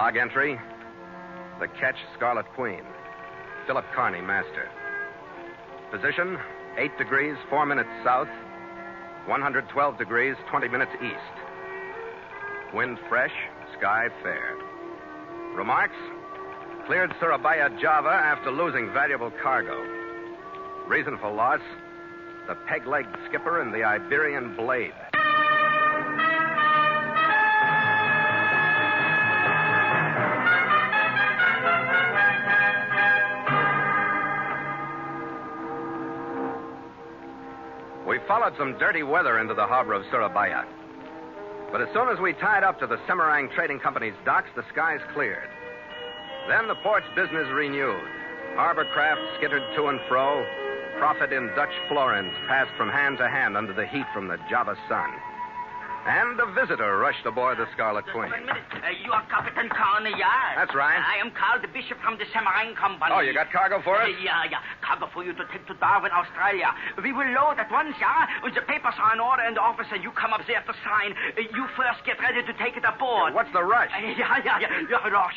Log entry, the Ketch Scarlet Queen. Philip Carney, master. Position, 8 degrees, 4 minutes south, 112 degrees, 20 minutes east. Wind fresh, sky fair. Remarks, cleared Surabaya, Java after losing valuable cargo. Reason for loss, the Pegleg skipper and the Iberian blade. We followed some dirty weather into the harbor of Surabaya. But as soon as we tied up to the Semarang Trading Company's docks, the skies cleared. Then the port's business renewed. Harbor craft skittered to and fro. Profit in Dutch florins passed from hand to hand under the heat from the Java sun. And a visitor rushed aboard the Scarlet Queen. Wait a minute. You are Captain Carney, yeah? That's right. I am Carl the Bishop from the Semarang Company. Oh, you got cargo for us? Yeah. Cargo for you to take to Darwin, Australia. We will load at once, yeah? When the papers are in order in the office and you come up there to sign, you first get ready to take it aboard. What's the rush? Rush.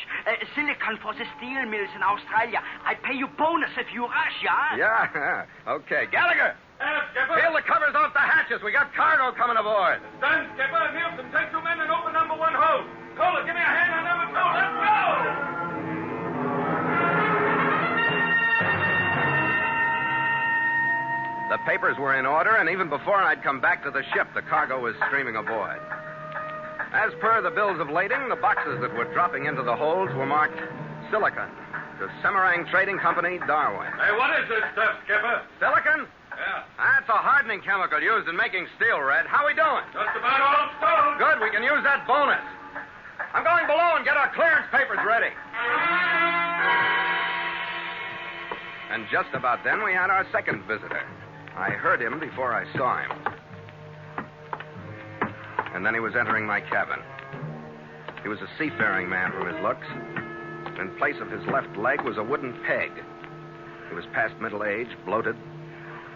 Silicon for the steel mills in Australia. I pay you bonus if you rush, yeah? Yeah. Okay. Gallagher! Skipper. Peel the covers off the hatches. We got cargo coming aboard. Done, Skipper. Nielsen, take 2 men and open number 1 hold. Kohler, give me a hand on number 2. Let's go! The papers were in order, and even before I'd come back to the ship, the cargo was streaming aboard. As per the bills of lading, the boxes that were dropping into the holds were marked Silicon to Semarang Trading Company, Darwin. Hey, what is this stuff, Skipper? Silicon? Yeah. That's a hardening chemical used in making steel, Red. How we doing? Just about all stowed. Good, we can use that bonus. I'm going below and get our clearance papers ready. And just about then, we had our second visitor. I heard him before I saw him. And then he was entering my cabin. He was a seafaring man from his looks. In place of his left leg was a wooden peg. He was past middle age, bloated.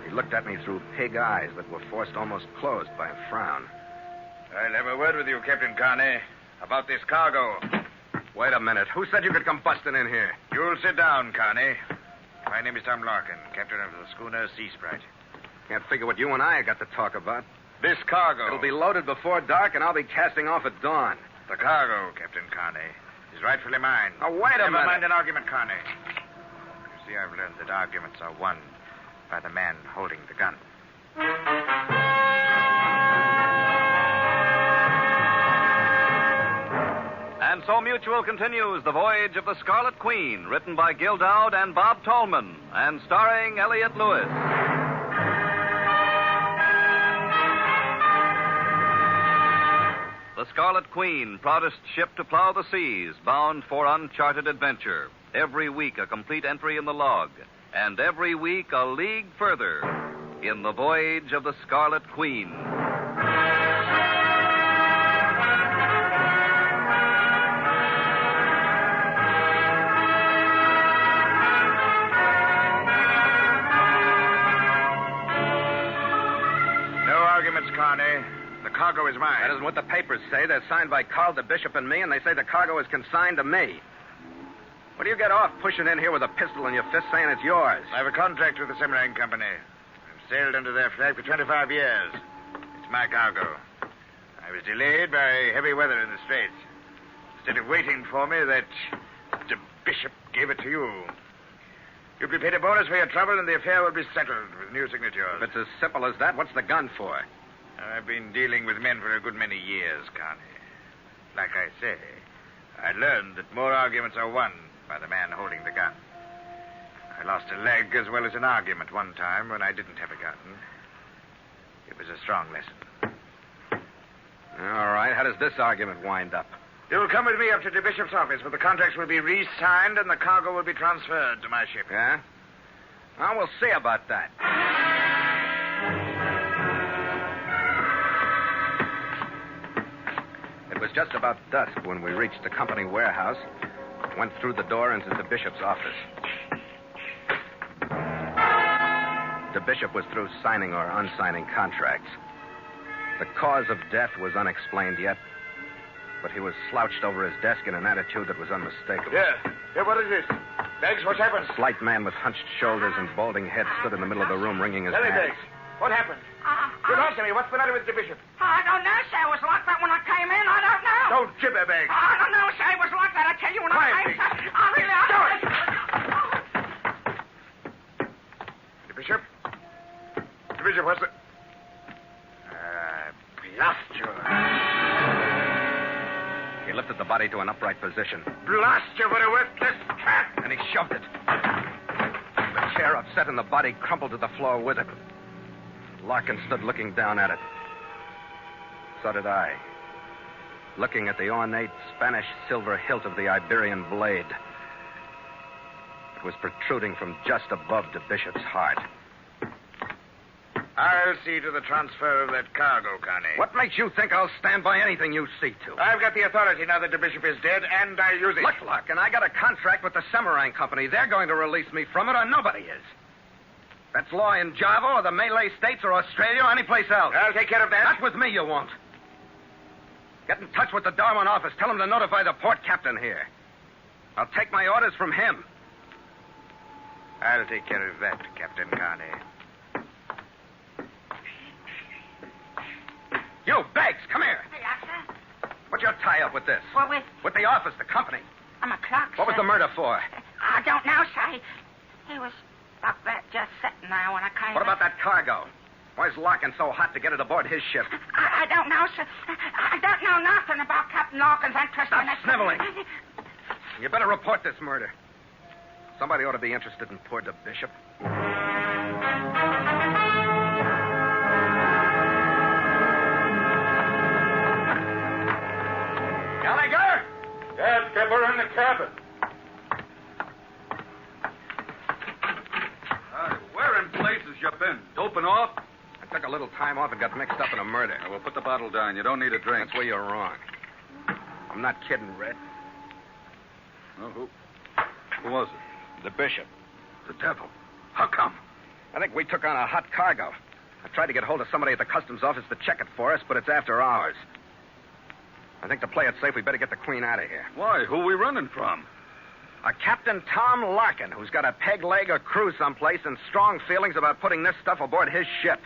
He looked at me through pig eyes that were forced almost closed by a frown. I'll have a word with you, Captain Carney, about this cargo. Wait a minute. Who said you could come busting in here? You'll sit down, Carney. My name is Tom Larkin, captain of the schooner Sea Sprite. Can't figure what you and I got to talk about. This cargo... It'll be loaded before dark, and I'll be casting off at dawn. The cargo, Captain Carney, is rightfully mine. Now, wait a minute. Never mind an argument, Carney. You see, I've learned that arguments are won by the man holding the gun. And so Mutual continues The Voyage of the Scarlet Queen, written by Gil Dowd and Bob Tallman, and starring Elliott Lewis. The Scarlet Queen, proudest ship to plow the seas, bound for uncharted adventure. Every week a complete entry in the log, and every week a league further in The Voyage of the Scarlet Queen. No arguments, Carney. The cargo is mine. That isn't what the papers say. They're signed by Carl the Bishop and me, and they say the cargo is consigned to me. What do you get off pushing in here with a pistol in your fist saying it's yours? I have a contract with the Semarang Company. I've sailed under their flag for 25 years. It's my cargo. I was delayed by heavy weather in the Straits. Instead of waiting for me, the Bishop gave it to you. You'll be paid a bonus for your trouble, and the affair will be settled with new signatures. If it's as simple as that, what's the gun for? I've been dealing with men for a good many years, Carney. Like I say, I learned that more arguments are won by the man holding the gun. I lost a leg as well as an argument one time when I didn't have a gun. It was a strong lesson. All right. How does this argument wind up? You'll come with me up to the Bishop's office, where the contracts will be re-signed and the cargo will be transferred to my ship. Yeah? Well, we'll see about that. It was just about dusk when we reached the company warehouse, went through the door into the Bishop's office. The Bishop was through signing or unsigning contracts. The cause of death was unexplained yet. but he was slouched over his desk in an attitude that was unmistakable. Yeah, what is this? Beggs, what's happened? A slight man with hunched shoulders and balding head stood in the middle of the room wringing his Tell me, hands. Beggs, what happened? You're answering me. What's the matter with the bishop? I don't know, sir. It was like that when I came in. I don't know. Don't gibber, Beggs. I don't know, sir. It was like that. I tell you when Quiet, I came, please. sir. I really... The bishop? The bishop, what's the... blast you. He lifted the body to an upright position. Blast you for a worthless cat. And he shoved it. The chair, upset in the body, crumpled to the floor with it. Larkin stood looking down at it. So did I. Looking at the ornate Spanish silver hilt of the Iberian blade. It was protruding from just above the bishop's heart. I'll see to the transfer of that cargo, Connie. What makes you think I'll stand by anything you see to? I've got the authority now that the bishop is dead, and I use it. Look, Larkin, I got a contract with the Semarang Company. They're going to release me from it, or nobody is. That's law in Java or the Malay States or Australia or any place else. I'll take care of that. Not with me, you won't. Get in touch with the Darwin office. Tell them to notify the port captain here. I'll take my orders from him. I'll take care of that, Captain Carney. You, Beggs, come here. Yes, sir. What's your tie-up with this? Well, With the office, the company. I'm a clerk, What was sir. the murder for? I don't know, sir. He was like that just sitting there when I came What in. about that cargo? Why is Larkin so hot to get it aboard his ship? I don't know, sir. I don't know nothing about Captain Larkin's interest Stop in it. sniveling. You better report this murder. Somebody ought to be interested in poor Bishop. Gallagher? Yes, Skipper, in the cabin. Where in places you been? Doping off? I took a little time off and got mixed up in a murder. We'll put the bottle down. You don't need a drink. That's where you're wrong. I'm not kidding, Red. Oh, who was it? The Bishop. The devil. How come? I think we took on a hot cargo. I tried to get hold of somebody at the customs office to check it for us, but it's after hours. I think to play it safe, we better get the Queen out of here. Why? Who we running from? A Captain Tom Larkin, who's got a Pegleg or crew someplace and strong feelings about putting this stuff aboard his ship.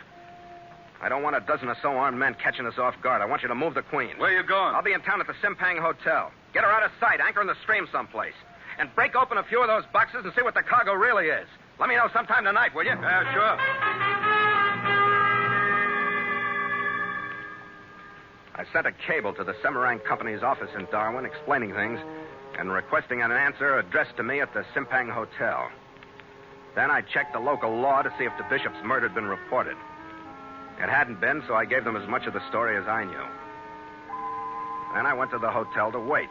I don't want a dozen or so armed men catching us off guard. I want you to move the Queen. Where you going? I'll be in town at the Simpang Hotel. Get her out of sight, anchor in the stream someplace. And break open a few of those boxes and see what the cargo really is. Let me know sometime tonight, will you? Yeah, sure. I sent a cable to the Semarang Company's office in Darwin explaining things and requesting an answer addressed to me at the Simpang Hotel. Then I checked the local law to see if the Bishop's murder had been reported. It hadn't been, so I gave them as much of the story as I knew. Then I went to the hotel to wait.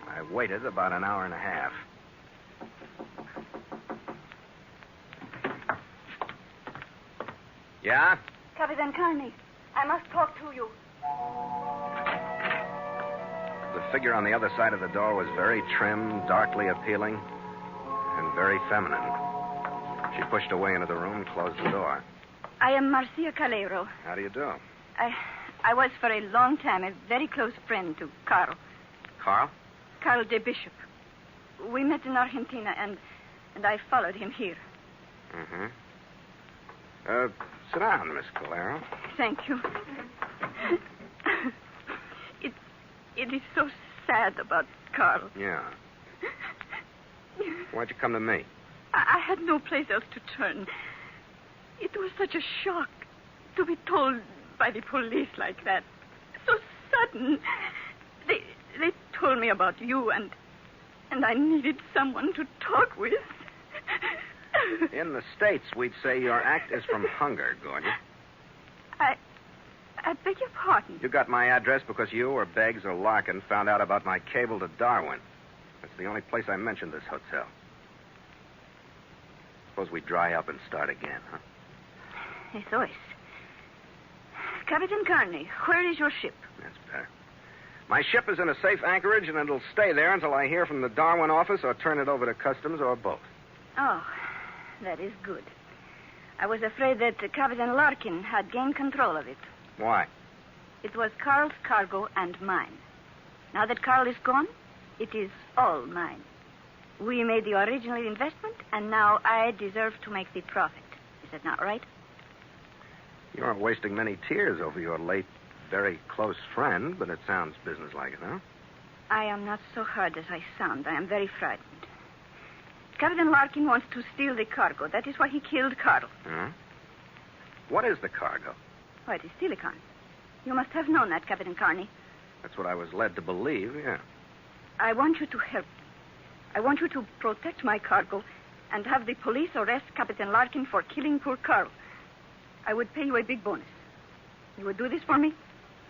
I waited about an hour and a half. Yeah? Captain Carney, I must talk to you. The figure on the other side of the door was very trim, darkly appealing, and very feminine. She pushed away into the room and closed the door. I am Marcia Calero. How do you do? I was for a long time a very close friend to Carl. Carl? Carl de Bishop. We met in Argentina, and I followed him here. Mm-hmm. Sit down, Miss Calero. Thank you. It is so sad about Carl. Yeah. Why'd you come to me? I had no place else to turn. It was such a shock to be told by the police like that. So sudden. They told me about you, and I needed someone to talk with. In the States, we'd say your act is from hunger, Gordon. I beg your pardon. You got my address because you or Beggs or Larkin found out about my cable to Darwin. That's the only place I mentioned this hotel. Suppose we dry up and start again, huh? Eso es. Captain Carney, where is your ship? That's better. My ship is in a safe anchorage, and it'll stay there until I hear from the Darwin office or turn it over to customs or both. Oh, that is good. I was afraid that Captain Larkin had gained control of it. Why? It was Carl's cargo and mine. Now that Carl is gone, it is all mine. We made the original investment, and now I deserve to make the profit. Is that not right? You aren't wasting many tears over your late, very close friend, but it sounds businesslike enough. I am not so hard as I sound. I am very frightened. Captain Larkin wants to steal the cargo. That is why he killed Carl. Huh? What is the cargo? Oh, it is silicon. You must have known that, Captain Carney. That's what I was led to believe, yeah. I want you to help. I want you to protect my cargo and have the police arrest Captain Larkin for killing poor Carl. I would pay you a big bonus. You would do this for me?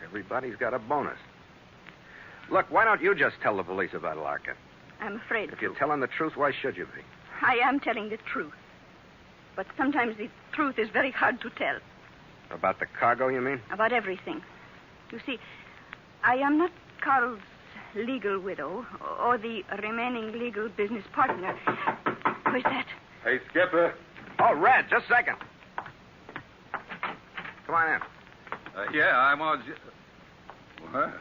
Everybody's got a bonus. Look, why don't you just tell the police about Larkin? I'm afraid. If you're telling the truth, why should you be? I am telling the truth. But sometimes the truth is very hard to tell. About the cargo, you mean? About everything. You see, I am not Carl's legal widow or the remaining legal business partner. Who is that? Hey, Skipper. Oh, Red, just a second. Come on in. Yeah, I'm on... Well,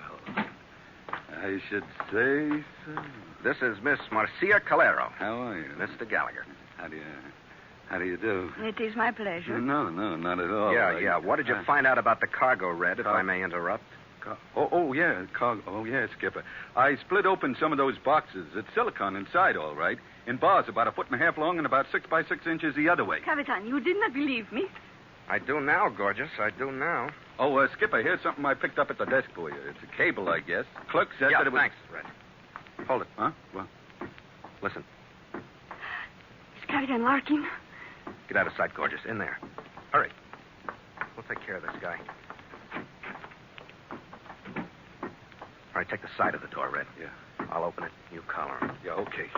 I should say so. This is Miss Marcia Calero. How are you? Mr. Gallagher. How do you do? It is my pleasure. No, not at all. Yeah. What did you find out about the cargo, Red, if I may interrupt? Yeah, Skipper. I split open some of those boxes. It's silicon inside, all right. In bars about 1.5 feet long and about 6 by 6 inches the other way. Capitan, you did not believe me. I do now, gorgeous. I do now. Oh, Skipper, here's something I picked up at the desk for you. It's a cable, I guess. Clerk said that it was... thanks, Red. Hold it. Huh? Well, Listen. It's Captain Larkin. Get out of sight, gorgeous. In there. Hurry. We'll take care of this guy. All right, take the side of the door, Red. Yeah. I'll open it. You collar him. Yeah, okay.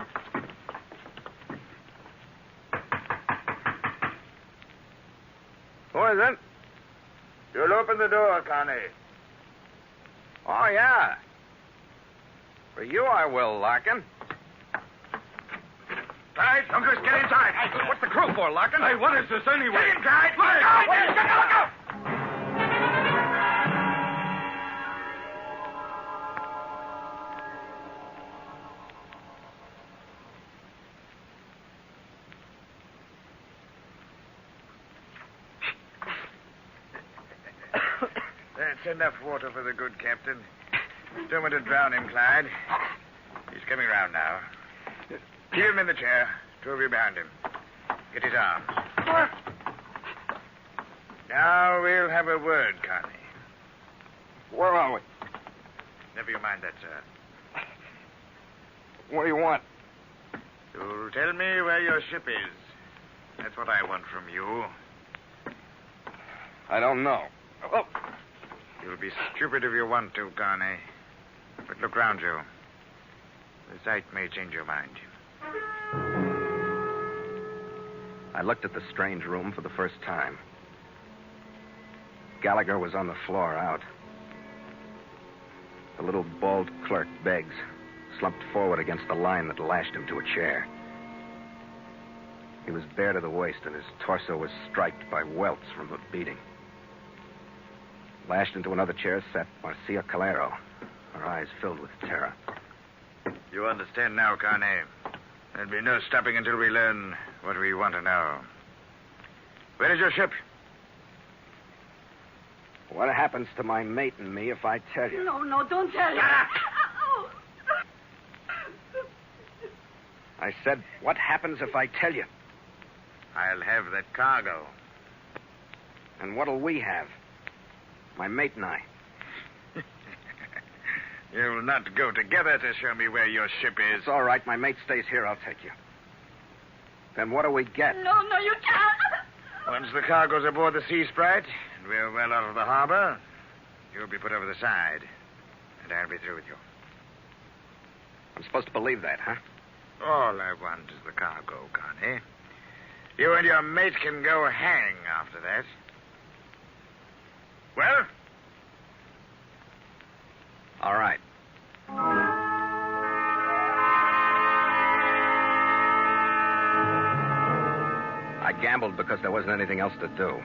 Who is it? You'll open the door, Connie. Oh, yeah. For you, I will, Larkin. Guys, Uncas, get inside. Hey, what's the crew for, Larkin? Hey, what is this anyway? Get inside. Look out! That's enough water for the good captain. Don't want to drown him, Clyde. He's coming round now. Keep him in the chair. Two of you behind him. Get his arms. Now we'll have a word, Connie. Where are we? Never you mind that, sir. What do you want? You'll tell me where your ship is. That's what I want from you. I don't know. Oh. You'll be stupid if you want to, Connie. But look round you. The sight may change your mind. I looked at the strange room for the first time. Gallagher was on the floor out. The little bald clerk, Beggs, slumped forward against the line that lashed him to a chair. He was bare to the waist, and his torso was striped by welts from the beating. Lashed into another chair sat Marcia Calero, her eyes filled with terror. You understand now, Connie. There'll be no stopping until we learn what we want to know. Where is your ship? What happens to my mate and me if I tell you? No, don't tell him. Oh. I said, what happens if I tell you? I'll have that cargo. And what'll we have? My mate and I. You'll not go together to show me where your ship is. It's all right. My mate stays here. I'll take you. Then what do we get? No, you can't. Once the cargo's aboard the Sea Sprite, and we're well out of the harbor, you'll be put over the side. And I'll be through with you. I'm supposed to believe that, huh? All I want is the cargo, Connie. You and your mate can go hang after that. Well? All right. I gambled because there wasn't anything else to do.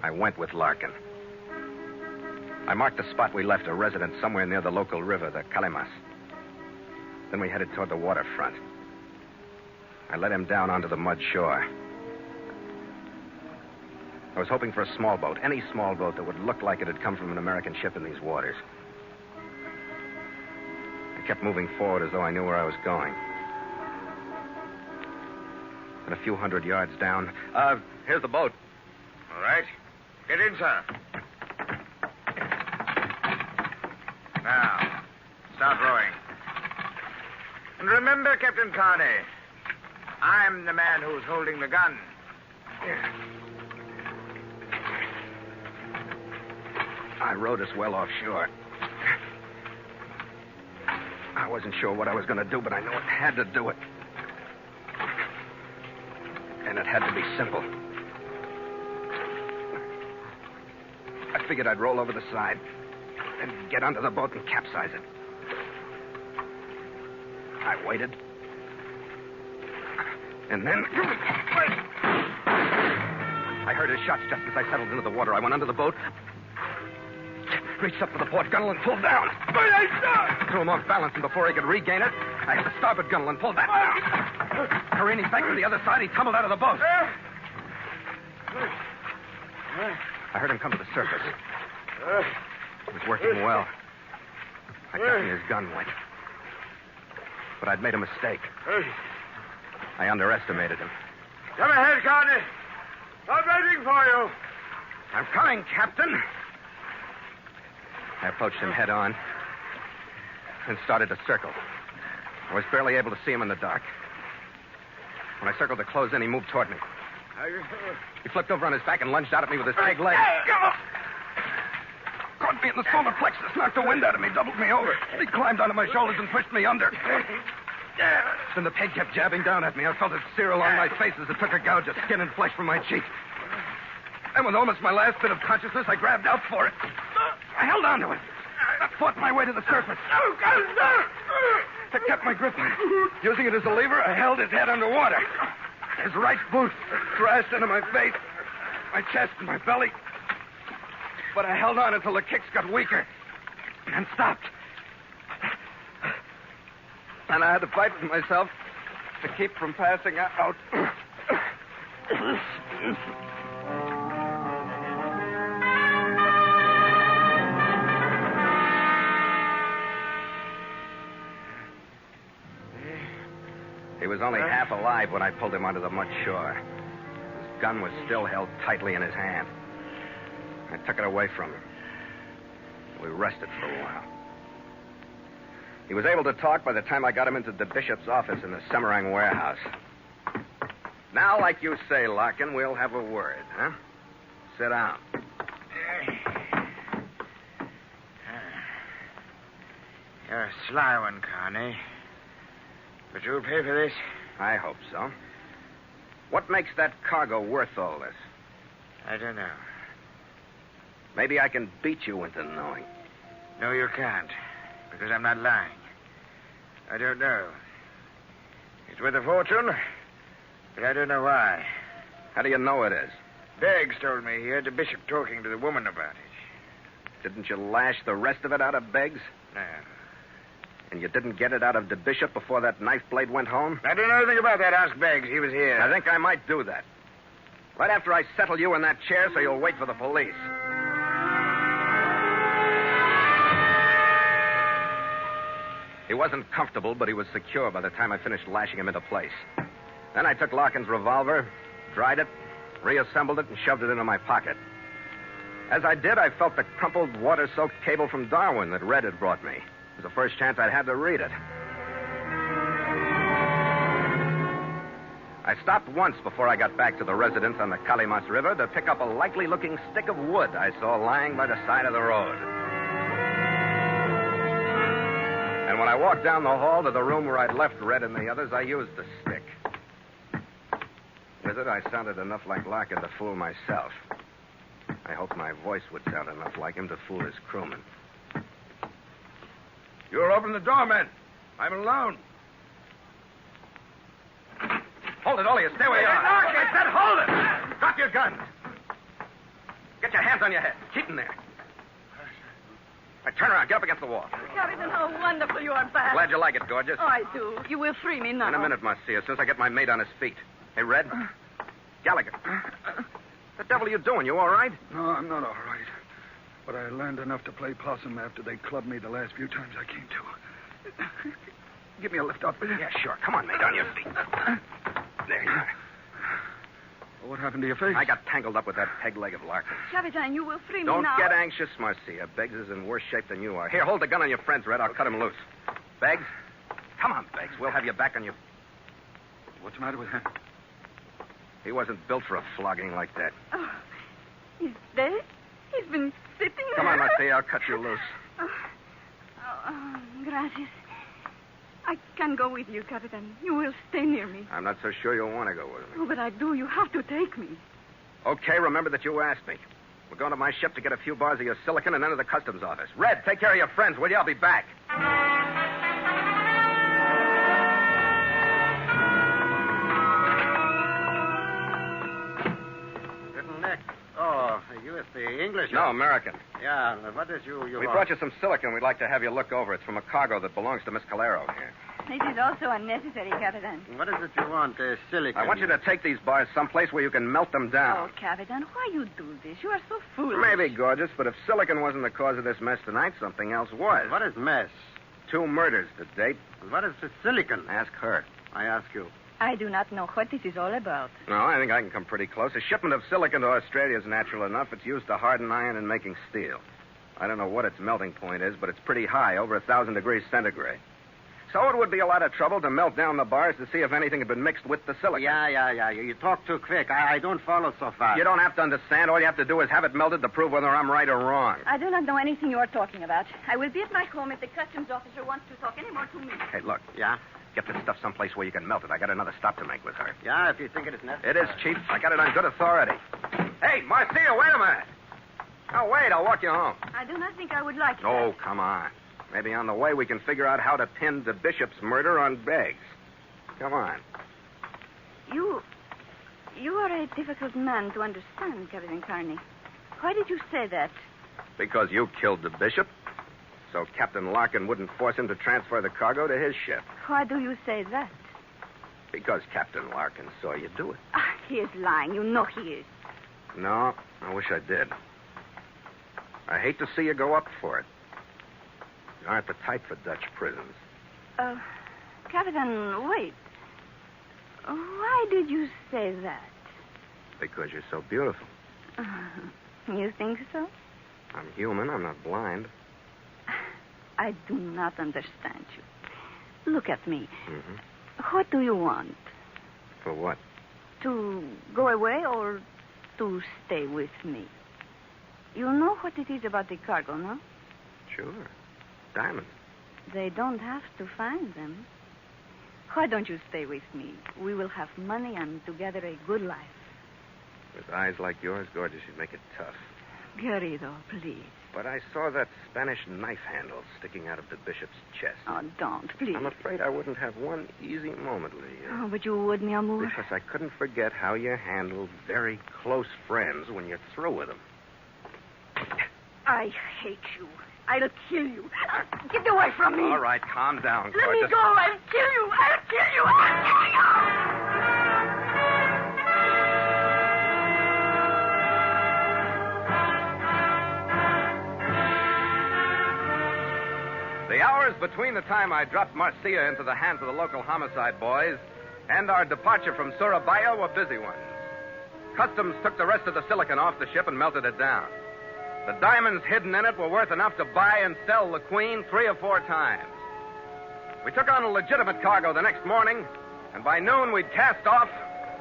I went with Larkin. I marked the spot we left, a residence somewhere near the local river, the Calimas. Then we headed toward the waterfront. I led him down onto the mud shore. I was hoping for a small boat, any small boat that would look like it had come from an American ship in these waters. I kept moving forward as though I knew where I was going. And a few hundred yards down... Here's the boat. All right. Get in, sir. Now, start rowing. And remember, Captain Carney, I'm the man who's holding the gun. I rowed us well offshore. I wasn't sure what I was going to do, but I knew I had to do it. And it had to be simple. I figured I'd roll over the side and get under the boat and capsize it. I waited. And then... I heard his shots just as I settled into the water. I went under the boat, reached up for the port gunnel, and pulled down. Threw him off balance, and before he could regain it, I hit the starboard gunnel and pulled that down. Careening back to the other side, he tumbled out of the boat. I heard him come to the surface. He was working well. I got me his gun went. But I'd made a mistake. I underestimated him. Come ahead, Carney. I'm waiting for you. I'm coming, Captain. I approached him head on and started to circle. I was barely able to see him in the dark. When I circled to close in, he moved toward me. He flipped over on his back and lunged out at me with his Pegleg. Caught me in the solar plexus, knocked the wind out of me, doubled me over. He climbed onto my shoulders and pushed me under. Then the peg kept jabbing down at me. I felt it sear along my face as it took a gouge of skin and flesh from my cheek. And with almost my last bit of consciousness, I grabbed out for it. I held on to it. I fought my way to the surface. I kept my grip on it. Using it as a lever, I held his head underwater. His right boot thrashed into my face, my chest, and my belly. But I held on until the kicks got weaker and stopped. And I had to fight with myself to keep from passing out. He was only half alive when I pulled him onto the mud shore. His gun was still held tightly in his hand. I took it away from him. We rested for a while. He was able to talk by the time I got him into the bishop's office in the Semarang warehouse. Now, like you say, Larkin, we'll have a word, huh? Sit down. You're a sly one, Carney. But you'll pay for this? I hope so. What makes that cargo worth all this? I don't know. Maybe I can beat you into knowing. No, you can't. Because I'm not lying. I don't know. It's worth a fortune, but I don't know why. How do you know it is? Beggs told me he heard the bishop talking to the woman about it. Didn't you lash the rest of it out of Beggs? No. And you didn't get it out of the bishop before that knife blade went home? I don't know anything about that. Ask Beggs. He was here. I think I might do that. Right after I settle you in that chair so you'll wait for the police. He wasn't comfortable, but he was secure by the time I finished lashing him into place. Then I took Larkin's revolver, dried it, reassembled it, and shoved it into my pocket. As I did, I felt the crumpled, water-soaked cable from Darwin that Red had brought me. It was the first chance I'd had to read it. I stopped once before I got back to the residence on the Calimas River to pick up a likely-looking stick of wood I saw lying by the side of the road. And when I walked down the hall to the room where I'd left Red and the others, I used the stick. With it, I sounded enough like Larkin to fool myself. I hoped my voice would sound enough like him to fool his crewmen. You'll open the door, men. I'm alone. Hold it, all of you. Stay where you are. I said hold it. Drop your guns. Get your hands on your head. Keep them there. Right, turn around. Get up against the wall. Captain, how wonderful you are back. Glad you like it, gorgeous. Oh, I do. You will free me now. In a minute, Marcia, as soon as I get my mate on his feet. Hey, Red. Gallagher. The devil are you doing? You all right? No, I'm not all right. But I learned enough to play possum after they clubbed me the last few times I came to. Give me a lift up. Yeah, sure. Come on, mate, on your feet. There you are. What happened to your face? I got tangled up with that Pegleg of Larkin. Captain, you will free me Don't now. get anxious, Marcia. Beggs is in worse shape than you are. Here, hold the gun on your friends, Red. I'll cut him loose. Beggs? Come on, Beggs. We'll have you back on your... What's the matter with him? He wasn't built for a flogging like that. Oh, he's dead? He's been sitting there. Come on, Marcia. I'll cut you loose. Gracias. I can't go with you, Captain. You will stay near me. I'm not so sure you'll want to go with me. Oh, but I do. You have to take me. Okay, remember that you asked me. We're going to my ship to get a few bars of your silicon and then to the customs office. Red, take care of your friends, will you? I'll be back. Little Nick. Oh, you is the English? No, American. Yeah, what is you We want? brought you some silicon we'd like to have you look over. It's from a cargo that belongs to Miss Calero here. It is also unnecessary, Captain. What is it you want? Silicon. I want you to take these bars someplace where you can melt them down. Oh, Captain, why you do this? You are so foolish. Maybe, gorgeous, but if silicon wasn't the cause of this mess tonight, something else was. What is mess? 2 murders to date. What is the silicon? Ask her. I ask you. I do not know what this is all about. No, I think I can come pretty close. A shipment of silicon to Australia is natural enough. It's used to harden iron and making steel. I don't know what its melting point is, but it's pretty high, over 1,000 degrees centigrade. So it would be a lot of trouble to melt down the bars to see if anything had been mixed with the silicon. Yeah. You talk too quick. I don't follow so fast. You don't have to understand. All you have to do is have it melted to prove whether I'm right or wrong. I do not know anything you are talking about. I will be at my home if the customs officer wants to talk any more to me. Hey, look. Yeah? Get this stuff someplace where you can melt it. I got another stop to make with her. Yeah, if you think it is necessary. It is, Chief. I got it on good authority. Hey, Marcia, wait a minute. Oh, wait. I'll walk you home. I do not think I would like it. Oh, come on. Maybe on the way we can figure out how to pin the bishop's murder on Beggs. Come on. You are a difficult man to understand, Captain Carney. Why did you say that? Because you killed the bishop? So Captain Larkin wouldn't force him to transfer the cargo to his ship. Why do you say that? Because Captain Larkin saw you do it. He is lying. You know he is. No, I wish I did. I hate to see you go up for it. You aren't the type for Dutch prisons. Captain, wait. Why did you say that? Because you're so beautiful. You think so? I'm human. I'm not blind. I do not understand you. Look at me. Mm-hmm. What do you want? For what? To go away or to stay with me? You know what it is about the cargo, no? Sure. Diamonds. They don't have to find them. Why don't you stay with me? We will have money and together a good life. With eyes like yours, gorgeous, you'd make it tough. Querido, please. But I saw that Spanish knife handle sticking out of the bishop's chest. Oh, don't, please. I'm afraid I wouldn't have one easy moment with you. Oh, but you would, mi amor. Because I couldn't forget how you handled very close friends when you're through with them. I hate you. I'll kill you. Get away from me. All right, calm down, Let gorgeous. me go. I'll kill you. I'll kill you. I'll kill you. The hours between the time I dropped Marcia into the hands of the local homicide boys and our departure from Surabaya were busy ones. Customs took the rest of the silicon off the ship and melted it down. The diamonds hidden in it were worth enough to buy and sell the Queen 3 or 4 times. We took on a legitimate cargo the next morning, and by noon we'd cast off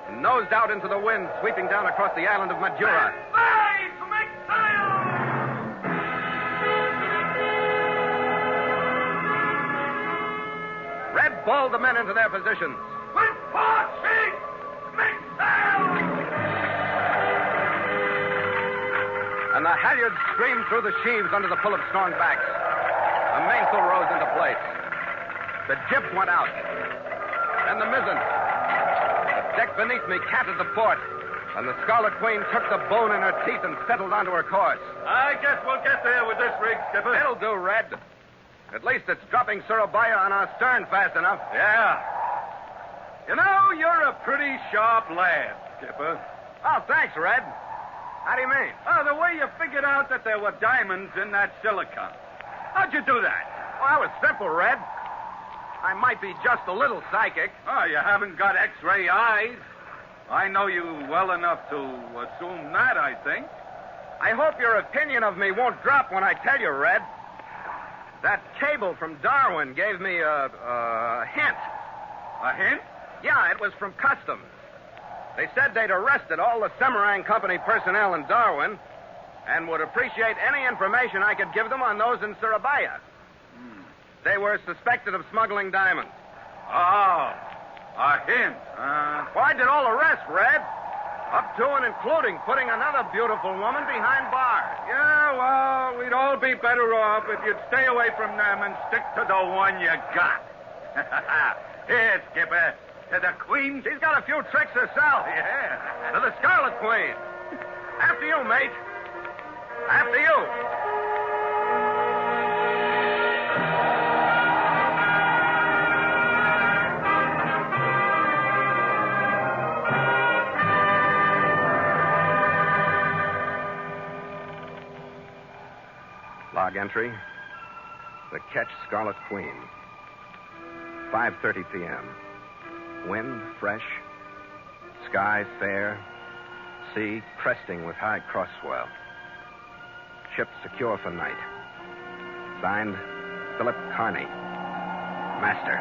and nosed out into the wind, sweeping down across the island of Madura. Red balled the men into their positions. With 4 sheets! Make sail! And the halyards streamed through the sheaves under the pull of strong backs. The mainsail rose into place. The jib went out. Then the mizzen. The deck beneath me canted the port. A And the Scarlet Queen took the bone in her teeth and settled onto her course. I guess we'll get there with this rig, Skipper. It'll do, Red. At least it's dropping Surabaya on our stern fast enough. Yeah. You know, you're a pretty sharp lad, Skipper. Oh, thanks, Red. How do you mean? Oh, the way you figured out that there were diamonds in that silicon. How'd you do that? Well, that was simple, Red. I might be just a little psychic. Oh, you haven't got X-ray eyes. I know you well enough to assume that, I think. I hope your opinion of me won't drop when I tell you, Red. That cable from Darwin gave me a hint. A hint? Yeah, it was from Customs. They said they'd arrested all the Semarang Company personnel in Darwin and would appreciate any information I could give them on those in Surabaya. They were suspected of smuggling diamonds. Oh, a hint. Why did all the rest, Red? Up to and including putting another beautiful woman behind bars. Yeah, well, we'd all be better off if you'd stay away from them and stick to the one you got. Here, Skipper, to the Queen. She's got a few tricks herself. Yeah. To the Scarlet Queen. After you, mate. After you. Log entry. The Ketch Scarlet Queen. 5:30 p.m. Wind fresh. Sky fair. Sea cresting with high crosswell. Ship secure for night. Signed, Philip Carney, Master.